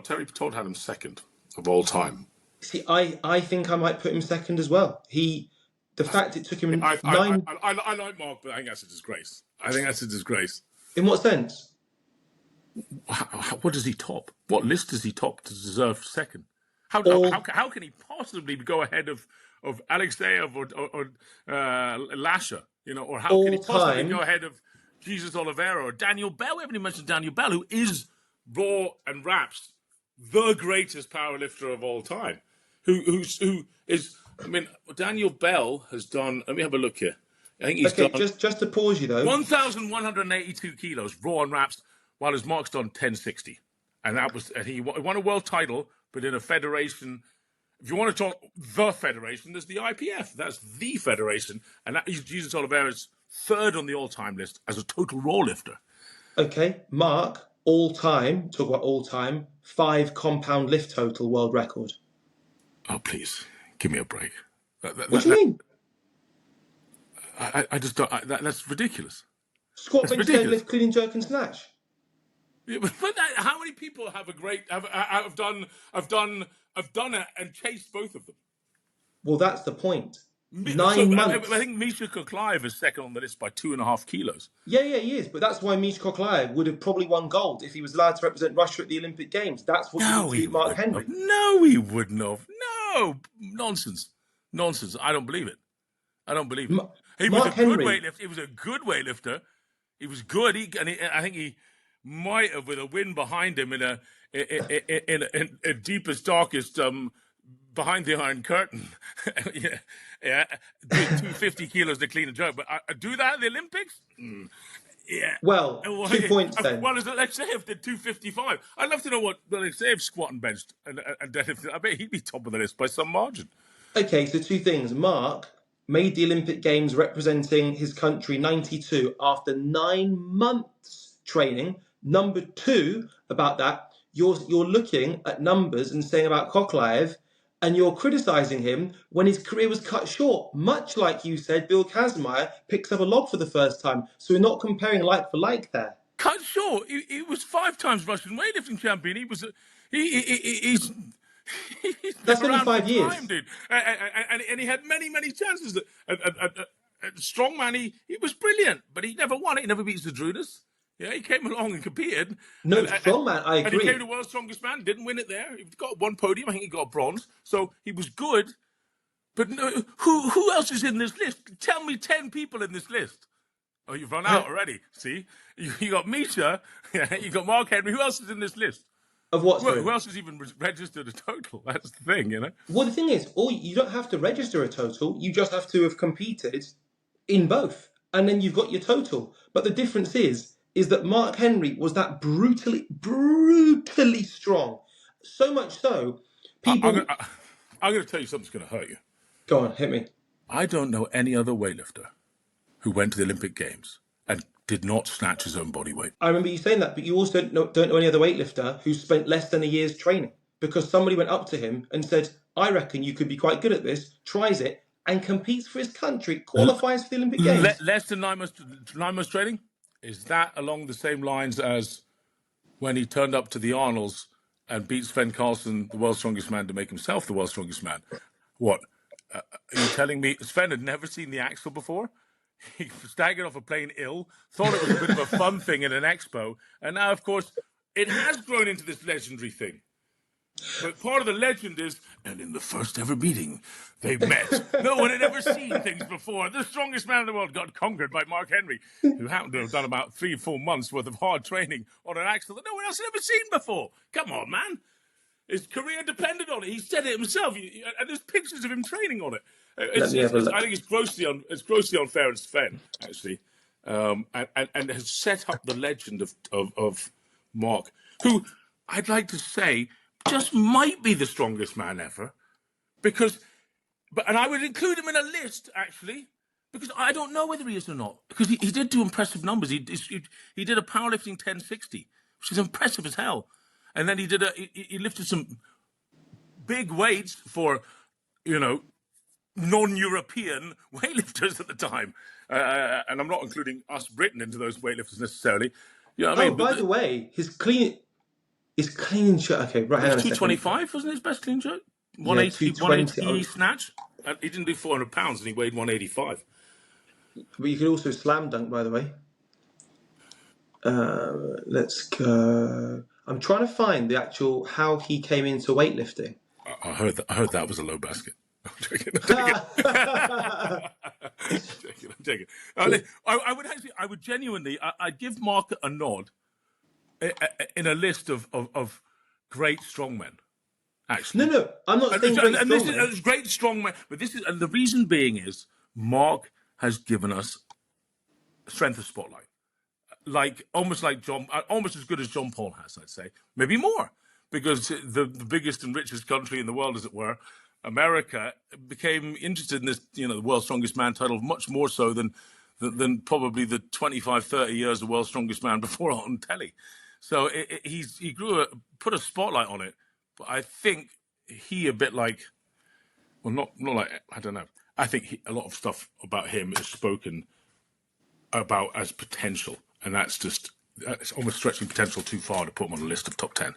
Terry Todd had him second of all time. See, I think I might put him second as well. The fact it took him I nine. I like Mark, but I think that's a disgrace. I think that's a disgrace. In what sense? What does he top? What list does he top to deserve second? How can he possibly go ahead of 𝐿𝐴𝐺𝐵 or Lasher? You know, or how can he possibly go ahead of Jesus Oliveira or Daniel Bell? We haven't even mentioned Daniel Bell, who is Raw and Raps the greatest powerlifter of all time. Who is? I mean, Daniel Bell has done. Let me have a look here. I think he's done just to pause you though. 1,182 kilos raw and wraps, while his Mark's done 1,060, and he won a world title, but in a federation. If you want to talk the federation, there's the IPF. That's the federation, and that is Jesus Oliveira's third on the all-time list as a total raw lifter. Okay, Mark, all-time. Talk about all-time. 5 compound lift total world record. Oh please, give me a break. What do you mean? I just don't. That's ridiculous. Squat, bench, deadlift, clean and jerk, and snatch. Yeah, but how many people have done it and chased both of them? Well, that's the point. 9 months. I think 𝐦𝐴𝐺𝐿 is second on the list by 2.5 kilos. Yeah, he is. But that's why 𝐦𝐴𝐺𝐿 would have probably won gold if he was allowed to represent Russia at the Olympic Games. That's what you beat Mark Henry. No, he wouldn't have. No, nonsense. I don't believe it. He was a good weightlifter. He was a good weightlifter. He was good. I think he might have, with a win behind him in a deepest, darkest, behind the Iron Curtain. yeah, 250 kilos to clean and jerk. But do that at the Olympics? Yeah. Well, 2 points then. Well, as 𝐿𝐴𝐺𝐵 did 255. I'd love to know what 𝐿𝐴𝐺𝐵 squat and benched and deadlifted. I bet he'd be top of the list by some margin. Okay, so 2 things. Mark made the Olympic Games representing his country 92 after 9 months training. Number 2, about that, you're looking at numbers and saying about 𝐶𝐭, and you're criticising him when his career was cut short, much like you said Bill Kazmaier picks up a log for the first time. So we're not comparing like for like there. Cut short? He was 5 times Russian weightlifting champion. He's that's only 5 years. Time, dude. And he had many chances. At Strongman, he was brilliant, but he never won it. He never beat Zydrunas. Yeah, he came along and competed. No, Strongman, I agree. And he came to World's Strongest Man, didn't win it there. He got 1 podium. I think he got bronze. So he was good. But no, who else is in this list? Tell me 10 people in this list. Oh, you've run out already. See? You got Misha. You got Mark Henry. Who else is in this list? Of what? Who else has even registered a total? That's the thing, you know? Well, the thing is, you don't have to register a total. You just have to have competed in both. And then you've got your total. But the difference is that Mark Henry was that brutally strong. So much so, people... I'm going to tell you something's going to hurt you. Go on, hit me. I don't know any other weightlifter who went to the Olympic Games and did not snatch his own body weight. I remember you saying that, but you also don't know any other weightlifter who spent less than a year's training, because somebody went up to him and said, I reckon you could be quite good at this, tries it, and competes for his country, qualifies for the Olympic Games. Less than 9 months training? Is that along the same lines as when he turned up to the Arnolds and beat Sven Karlsson, the world's strongest man, to make himself the world's strongest man? What? Are you telling me Sven had never seen the 𝐼𝐴𝐺𝐿 before? He staggered off a plane ill, thought it was a bit of a fun thing in an expo, and now, of course, it has grown into this legendary thing. But part of the legend is, and in the first ever meeting, they met. No one had ever seen things before. The strongest man in the world got conquered by Mark Henry, who happened to have done about 3 or 4 months worth of hard training on an 𝐼𝐴𝐺𝐿 that no one else had ever seen before. Come on, man. His career depended on it. He said it himself, and there's pictures of him training on it. I think it's grossly unfair and Sven, actually, and has set up the legend of Mark, who I'd like to say just might be the strongest man ever, and I would include him in a list, actually, because I don't know whether he is or not, because he did do impressive numbers. He did a powerlifting 1060, which is impressive as hell, and then he lifted some big weights for, non-European weightlifters at the time, and I'm not including us Britain into those weightlifters necessarily. You know what I mean? By the way, his clean His clean and jerk. Okay, right. It Hang was on a second. 225, wasn't his best clean jerk? Yeah, 180, 220. 180 snatch. And he didn't do 400 pounds, and he weighed 185. But you could also slam dunk, by the way. Let's go. I'm trying to find the actual how he came into weightlifting. I heard that was a low basket. I'm joking. I'm joking. I would genuinely, I'd give Mark a nod in a list of great strongmen. Actually, No, I'm not saying great and this strongman. is great strongmen, but this is, and the reason being is Mark has given us strength of spotlight. Like almost like John, almost as good as John Paul has, I'd say, maybe more, because the biggest and richest country in the world, as it were, America, became interested in this, the world's strongest man title much more so than probably the 25, 30 years of world's strongest man before on telly. So he put a spotlight on it, but I think he a bit like, well, not like, I don't know. I think a lot of stuff about him is spoken about as potential. And that's almost stretching potential too far to put him on a list of top 10.